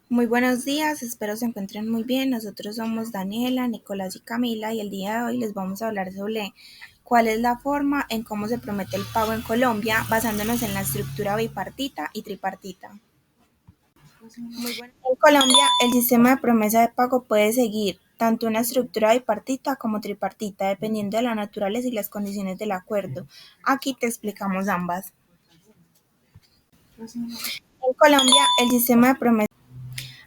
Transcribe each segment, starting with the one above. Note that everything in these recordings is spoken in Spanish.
Muy buenos días, espero se encuentren muy bien. Nosotros somos Daniela, Nicolás y Camila y el día de hoy les vamos a hablar sobre cuál es la forma en cómo se promete el pago en Colombia basándonos en la estructura bipartita y tripartita. En Colombia, el sistema de promesa de pago puede seguir tanto una estructura bipartita como tripartita, dependiendo de la naturaleza y las condiciones del acuerdo. Aquí te explicamos ambas. En Colombia, el sistema de promesa.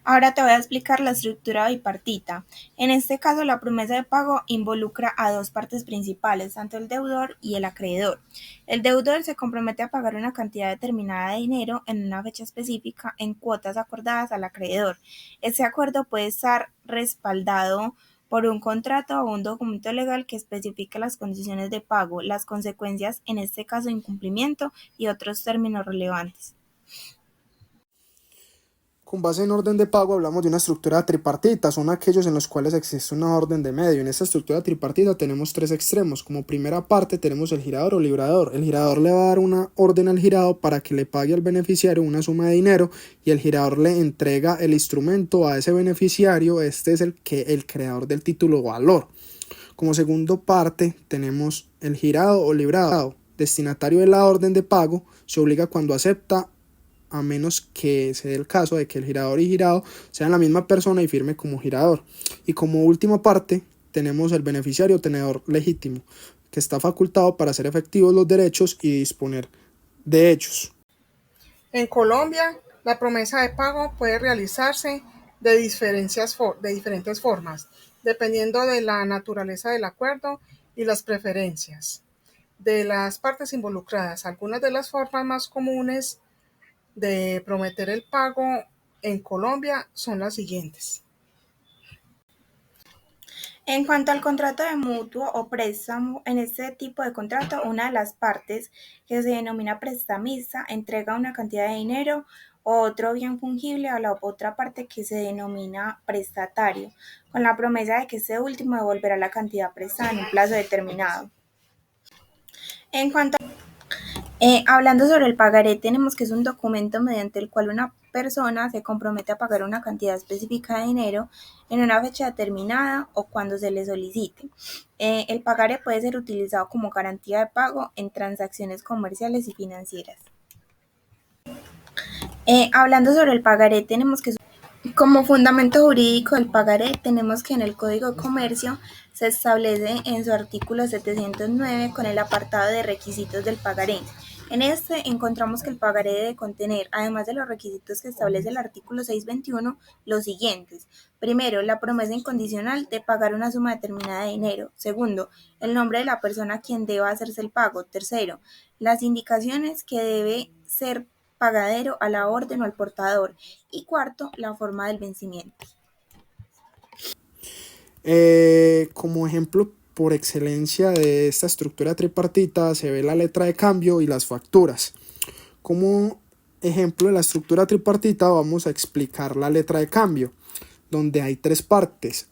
Ahora te voy a explicar la estructura bipartita. En este caso, la promesa de pago involucra a dos partes principales, tanto el deudor y el acreedor. El deudor se compromete a pagar una cantidad determinada de dinero en una fecha específica en cuotas acordadas al acreedor. Ese acuerdo puede estar respaldado por un contrato o un documento legal que especifique las condiciones de pago, las consecuencias, en este caso incumplimiento, y otros términos relevantes. Con base en orden de pago hablamos de una estructura tripartita, son aquellos en los cuales existe una orden de medio. En esta estructura tripartita tenemos tres extremos. Como primera parte tenemos el girador o librador. El girador le va a dar una orden al girado para que le pague al beneficiario una suma de dinero y el girador le entrega el instrumento a ese beneficiario. Este es el creador del título o valor. Como segundo parte tenemos el girado o librado. Destinatario de la orden de pago se obliga cuando acepta, a menos que se dé el caso de que el girador y girado sean la misma persona y firme como girador. Y como última parte tenemos el beneficiario tenedor legítimo, que está facultado para hacer efectivos los derechos y disponer de ellos. En Colombia, la promesa de pago puede realizarse de diferentes formas, dependiendo de la naturaleza del acuerdo y las preferencias de las partes involucradas. Algunas de las formas más comunes de prometer el pago en Colombia son las siguientes. En cuanto al contrato de mutuo o préstamo, en este tipo de contrato, una de las partes, que se denomina prestamista, entrega una cantidad de dinero o otro bien fungible a la otra parte, que se denomina prestatario, con la promesa de que este último devolverá la cantidad prestada en un plazo determinado. En cuanto Hablando sobre el pagaré, tenemos que es un documento mediante el cual una persona se compromete a pagar una cantidad específica de dinero en una fecha determinada o cuando se le solicite. El pagaré puede ser utilizado como garantía de pago en transacciones comerciales y financieras. Hablando sobre el pagaré, tenemos que como fundamento jurídico del pagaré, tenemos que en el Código de Comercio se establece en su artículo 709 con el apartado de requisitos del pagaré. En este encontramos que el pagaré debe contener, además de los requisitos que establece el artículo 621, los siguientes. Primero, la promesa incondicional de pagar una suma determinada de dinero. Segundo, el nombre de la persona a quien deba hacerse el pago. Tercero, las indicaciones que debe ser pagadero a la orden o al portador. Y cuarto, la forma del vencimiento. Como ejemplo por excelencia de esta estructura tripartita se ve la letra de cambio y las facturas. Como ejemplo de la estructura tripartita vamos a explicar la letra de cambio, donde hay tres partes.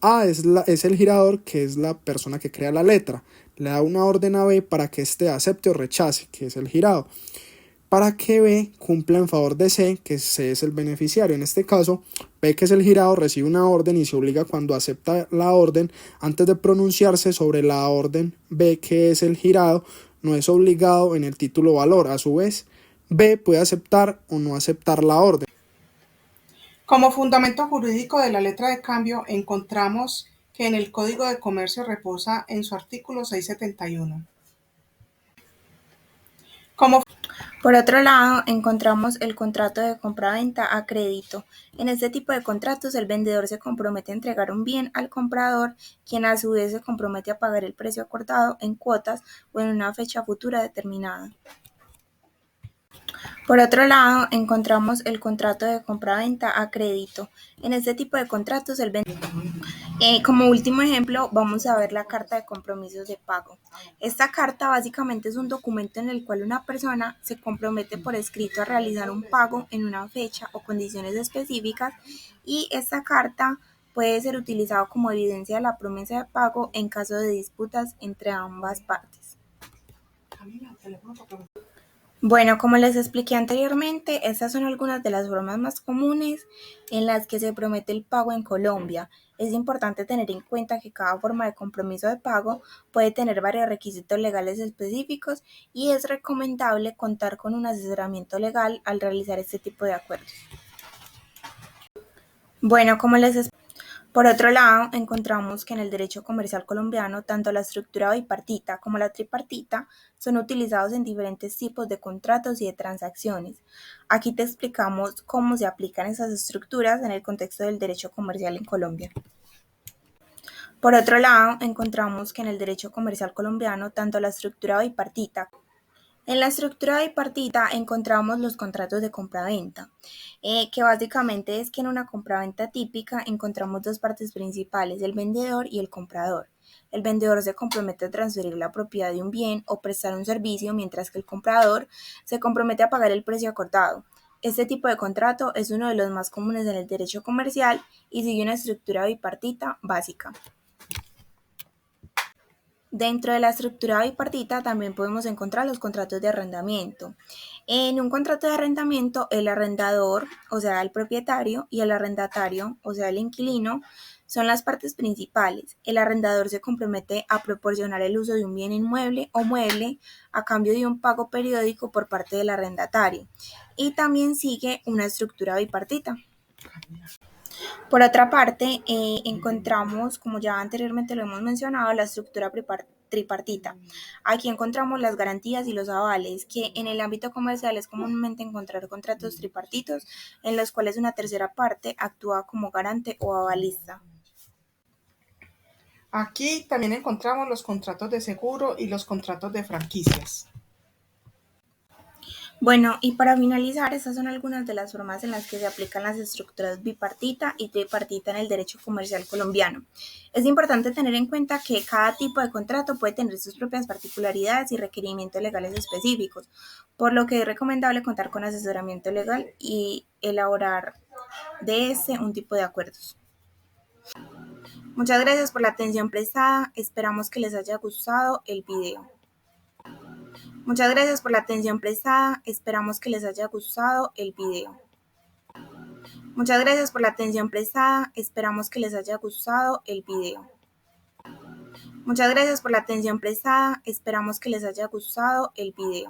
A es el girador, que es la persona que crea la letra. Le da una orden a B para que éste acepte o rechace, que es el girado, para que B cumpla en favor de C, que C es el beneficiario. En este caso, B, que es el girado, recibe una orden y se obliga cuando acepta la orden, antes de pronunciarse sobre la orden B, que es el girado, no es obligado en el título valor. A su vez, B puede aceptar o no aceptar la orden. Como fundamento jurídico de la letra de cambio, encontramos que en el Código de Comercio reposa en su artículo 671. Como Por otro lado, encontramos el contrato de compraventa a crédito. En este tipo de contratos, el vendedor se compromete a entregar un bien al comprador, quien a su vez se compromete a pagar el precio acordado en cuotas o en una fecha futura determinada. Por otro lado, encontramos el contrato de compraventa a crédito. En este tipo de contratos, como último ejemplo, vamos a ver la carta de compromisos de pago. Esta carta básicamente es un documento en el cual una persona se compromete por escrito a realizar un pago en una fecha o condiciones específicas, y esta carta puede ser utilizada como evidencia de la promesa de pago en caso de disputas entre ambas partes. Bueno, como les expliqué anteriormente, estas son algunas de las formas más comunes en las que se promete el pago en Colombia. Es importante tener en cuenta que cada forma de compromiso de pago puede tener varios requisitos legales específicos y es recomendable contar con un asesoramiento legal al realizar este tipo de acuerdos. Bueno, por otro lado, encontramos que en el derecho comercial colombiano, tanto la estructura bipartita como la tripartita son utilizados en diferentes tipos de contratos y de transacciones. Aquí te explicamos cómo se aplican esas estructuras en el contexto del derecho comercial en Colombia. Por otro lado, encontramos que en el derecho comercial colombiano, tanto la estructura bipartita. En la estructura bipartita encontramos los contratos de compraventa, que básicamente es que en una compraventa típica encontramos dos partes principales, el vendedor y el comprador. El vendedor se compromete a transferir la propiedad de un bien o prestar un servicio, mientras que el comprador se compromete a pagar el precio acordado. Este tipo de contrato es uno de los más comunes en el derecho comercial y sigue una estructura bipartita básica. Dentro de la estructura bipartita también podemos encontrar los contratos de arrendamiento. En un contrato de arrendamiento, el arrendador, o sea, el propietario, y el arrendatario, o sea, el inquilino, son las partes principales. El arrendador se compromete a proporcionar el uso de un bien inmueble o mueble a cambio de un pago periódico por parte del arrendatario. Y también sigue una estructura bipartita. Por otra parte, encontramos, como ya anteriormente lo hemos mencionado, la estructura tripartita. Aquí encontramos las garantías y los avales, que en el ámbito comercial es comúnmente encontrar contratos tripartitos en los cuales una tercera parte actúa como garante o avalista. Aquí también encontramos los contratos de seguro y los contratos de franquicias. Bueno, y para finalizar, estas son algunas de las formas en las que se aplican las estructuras bipartita y tripartita en el derecho comercial colombiano. Es importante tener en cuenta que cada tipo de contrato puede tener sus propias particularidades y requerimientos legales específicos, por lo que es recomendable contar con asesoramiento legal y elaborar de ese un tipo de acuerdos. Muchas gracias por la atención prestada, esperamos que les haya gustado el video. Muchas gracias por la atención prestada, esperamos que les haya gustado el video. Muchas gracias por la atención prestada, esperamos que les haya gustado el video. Muchas gracias por la atención prestada, esperamos que les haya gustado el video.